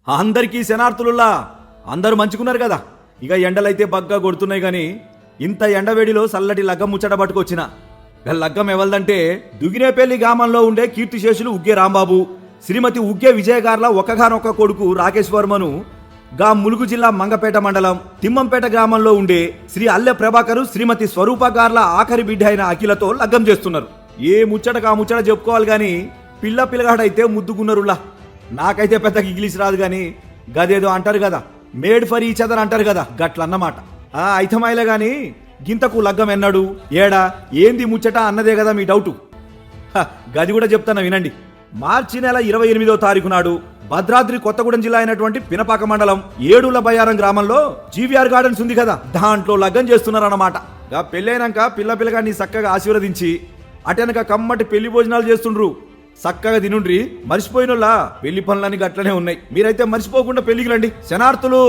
అందరికీ శనార్థులులా అందరూ మంచుకున్నారు కదా. ఇక ఎండలైతే బగ్గా కొడుతున్నాయి గాని ఇంత ఎండవేడిలో చల్లటి లగ్గం ముచ్చట పట్టుకొచ్చిన. లగ్గం ఎవల్దంటే దుగినేపల్లి గ్రామంలో ఉండే కీర్తిశేషులు ఉగ్గే రాంబాబు, శ్రీమతి ఉగ్గే విజయగార్ల ఒక్కగానొక్క కొడుకు రాకేష్ వర్మను గా ములుగు జిల్లా మంగపేట మండలం తిమ్మంపేట గ్రామంలో ఉండే శ్రీ అల్లె ప్రభాకరు శ్రీమతి స్వరూప గార్ల ఆఖరి బిడ్డ అయిన అఖిలతో లగ్గం చేస్తున్నారు. ఏ ముచ్చటకు ఆ ముచ్చట చెప్పుకోవాలి గాని పిల్లగాడైతే ముద్దుకున్నరులా. నాకైతే పెద్ద ఇంగ్లీష్ రాదు గాని గదేదో అంటారు కదా, మేడ్ ఫర్ ఈచ్ అదర్ అంటారు కదా, గట్లన్నమాట. అయితమాయిలే గాని గింతకు లగ్గం ఎన్నాడు ఏడా ఏంది ముచ్చట అన్నదే కదా మీ డౌటు. గది కూడా చెప్తాను వినండి. మార్చి నెల 28వ తారీఖు నాడు భద్రాద్రి కొత్తగూడెం జిల్లా అయినటువంటి పినపాక మండలం ఏడుల బయ్యారం గ్రామంలో జీవీఆర్ గార్డెన్స్ ఉంది కదా, దాంట్లో లగ్గం చేస్తున్నారన్నమాట. పెళ్ళైనాక పిల్లగాన్ని చక్కగా ఆశీర్వదించి అటెనక కమ్మటి పెళ్లి భోజనాలు చేస్తుండ్రు. చక్కగా తినుండ్రి. మర్చిపోయినోళ్ళ పెళ్లి పనులన్నీ గట్లనే ఉన్నాయి. మీరైతే మర్చిపోకుండా పెళ్లికి రండి శనార్థులు.